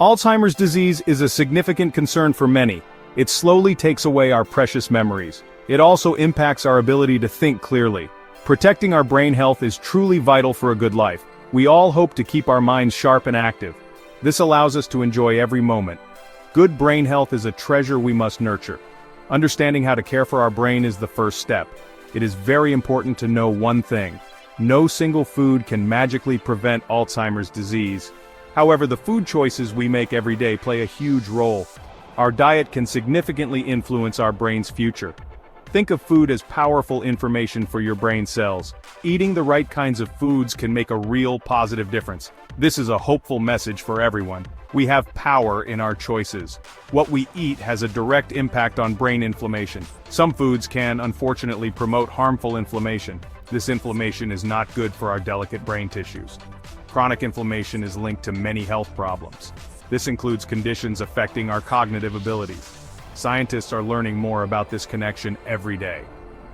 Alzheimer's disease is a significant concern for many. It slowly takes away our precious memories. It also impacts our ability to think clearly. Protecting our brain health is truly vital for a good life. We all hope to keep our minds sharp and active. This allows us to enjoy every moment. Good brain health is a treasure we must nurture. Understanding how to care for our brain is the first step. It is very important to know one thing. No single food can magically prevent Alzheimer's disease. However, the food choices we make every day play a huge role. Our diet can significantly influence our brain's future. Think of food as powerful information for your brain cells. Eating the right kinds of foods can make a real positive difference. This is a hopeful message for everyone. We have power in our choices. What we eat has a direct impact on brain inflammation. Some foods can, unfortunately, promote harmful inflammation. This inflammation is not good for our delicate brain tissues. Chronic inflammation is linked to many health problems. This includes conditions affecting our cognitive abilities. Scientists are learning more about this connection every day.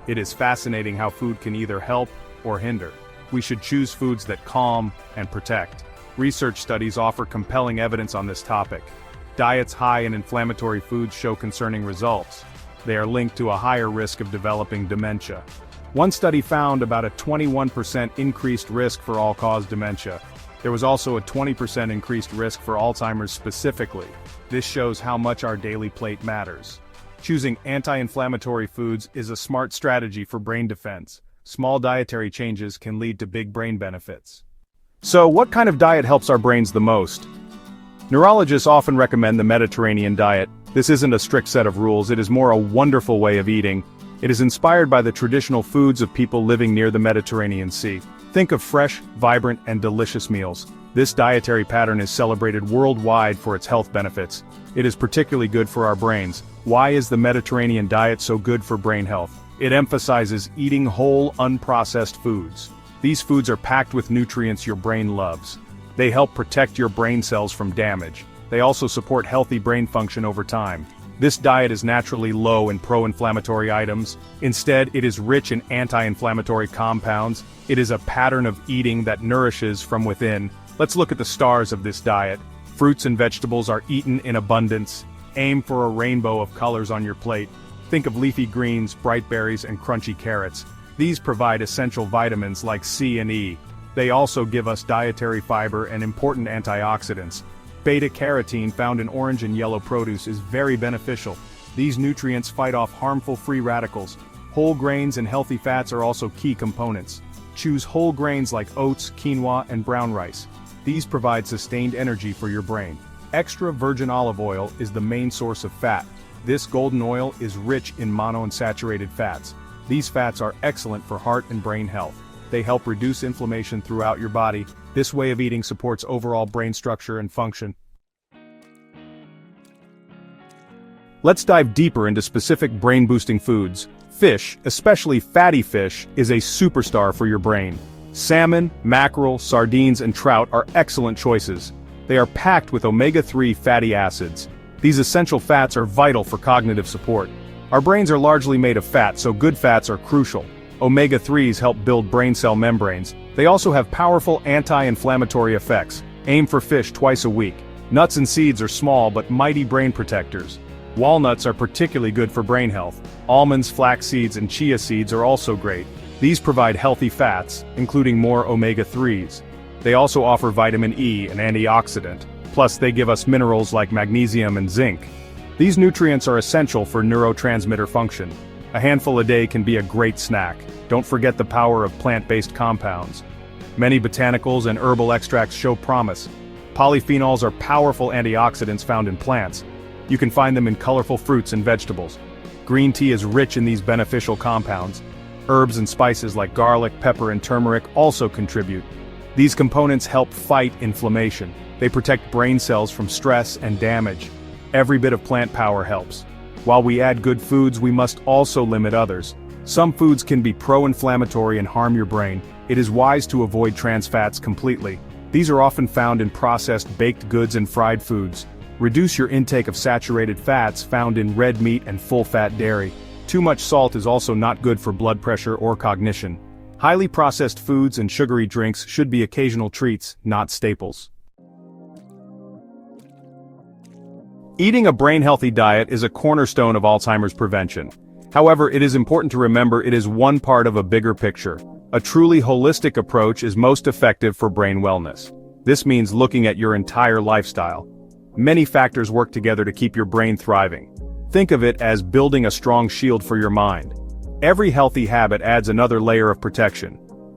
It is fascinating how food can either help or hinder. We should choose foods that calm and protect. Research studies offer compelling evidence on this topic. Diets high in inflammatory foods show concerning results. They are linked to a higher risk of developing dementia. One study found about a 21% increased risk for all-cause dementia. There was also a 20% increased risk for Alzheimer's specifically. This shows how much our daily plate matters. Choosing anti-inflammatory foods is a smart strategy for brain defense. Small dietary changes can lead to big brain benefits. So, what kind of diet helps our brains the most? Neurologists often recommend the Mediterranean diet. This isn't a strict set of rules, it is more a wonderful way of eating. It is inspired by the traditional foods of people living near the Mediterranean Sea. Think of fresh, vibrant, and delicious meals. This dietary pattern is celebrated worldwide for its health benefits. It is particularly good for our brains. Why is the Mediterranean diet so good for brain health? It emphasizes eating whole, unprocessed foods. These foods are packed with nutrients your brain loves. They help protect your brain cells from damage. They also support healthy brain function over time. This diet is naturally low in pro-inflammatory items. Instead, it is rich in anti-inflammatory compounds. It is a pattern of eating that nourishes from within. Let's look at the stars of this diet. Fruits and vegetables are eaten in abundance. Aim for a rainbow of colors on your plate. Think of leafy greens, bright berries, and crunchy carrots. These provide essential vitamins like C and E. They also give us dietary fiber and important antioxidants. Beta-carotene found in orange and yellow produce is very beneficial. These nutrients fight off harmful free radicals. Whole grains and healthy fats are also key components. Choose whole grains like oats, quinoa, and brown rice. These provide sustained energy for your brain. Extra virgin olive oil is the main source of fat. This golden oil is rich in monounsaturated fats. These fats are excellent for heart and brain health. They help reduce inflammation throughout your body. This way of eating supports overall brain structure and function. Let's dive deeper into specific brain-boosting foods. Fish, especially fatty fish, is a superstar for your brain. Salmon, mackerel, sardines, and trout are excellent choices. They are packed with omega-3 fatty acids. These essential fats are vital for cognitive support. Our brains are largely made of fat, so good fats are crucial. Omega-3s help build brain cell membranes. They also have powerful anti-inflammatory effects. Aim for fish twice a week. Nuts and seeds are small but mighty brain protectors. Walnuts are particularly good for brain health. Almonds, flax seeds, and chia seeds are also great. These provide healthy fats, including more omega-3s. They also offer vitamin E, an antioxidant. Plus, they give us minerals like magnesium and zinc. These nutrients are essential for neurotransmitter function. A handful a day can be a great snack. Don't forget the power of plant-based compounds. Many botanicals and herbal extracts show promise. Polyphenols are powerful antioxidants found in plants. You can find them in colorful fruits and vegetables. Green tea is rich in these beneficial compounds. Herbs and spices like garlic, pepper, and turmeric also contribute. These components help fight inflammation. They protect brain cells from stress and damage. Every bit of plant power helps. While we add good foods, we must also limit others. Some foods can be pro-inflammatory and harm your brain. It is wise to avoid trans fats completely. These are often found in processed baked goods and fried foods. Reduce your intake of saturated fats found in red meat and full-fat dairy. Too much salt is also not good for blood pressure or cognition. Highly processed foods and sugary drinks should be occasional treats, not staples. Eating a brain-healthy diet is a cornerstone of Alzheimer's prevention. However, it is important to remember it is one part of a bigger picture. A truly holistic approach is most effective for brain wellness. This means looking at your entire lifestyle. Many factors work together to keep your brain thriving. Think of it as building a strong shield for your mind. Every healthy habit adds another layer of protection.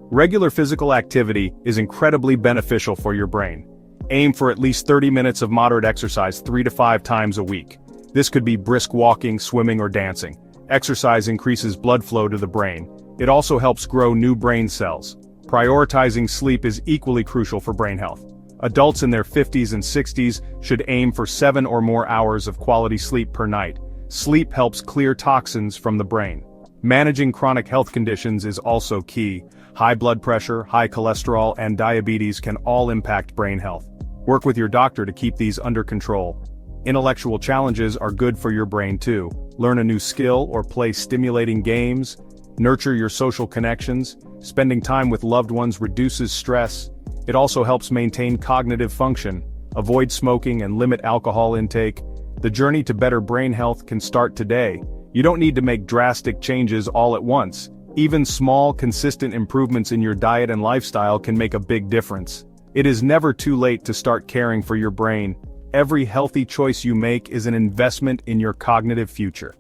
Regular physical activity is incredibly beneficial for your brain. Aim for at least 30 minutes of moderate exercise 3 to 5 times a week. This could be brisk walking, swimming, or dancing. Exercise increases blood flow to the brain. It also helps grow new brain cells. Prioritizing sleep is equally crucial for brain health. Adults in their 50s and 60s should aim for 7 or more hours of quality sleep per night. Sleep helps clear toxins from the brain. Managing chronic health conditions is also key. High blood pressure, high cholesterol, and diabetes can all impact brain health. Work with your doctor to keep these under control. Intellectual challenges are good for your brain too. Learn a new skill or play stimulating games. Nurture your social connections. Spending time with loved ones reduces stress. It also helps maintain cognitive function. Avoid smoking and limit alcohol intake. The journey to better brain health can start today. You don't need to make drastic changes all at once. Even small, consistent improvements in your diet and lifestyle can make a big difference. It is never too late to start caring for your brain. Every healthy choice you make is an investment in your cognitive future.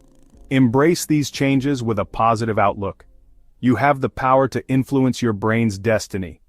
Embrace these changes with a positive outlook. You have the power to influence your brain's destiny.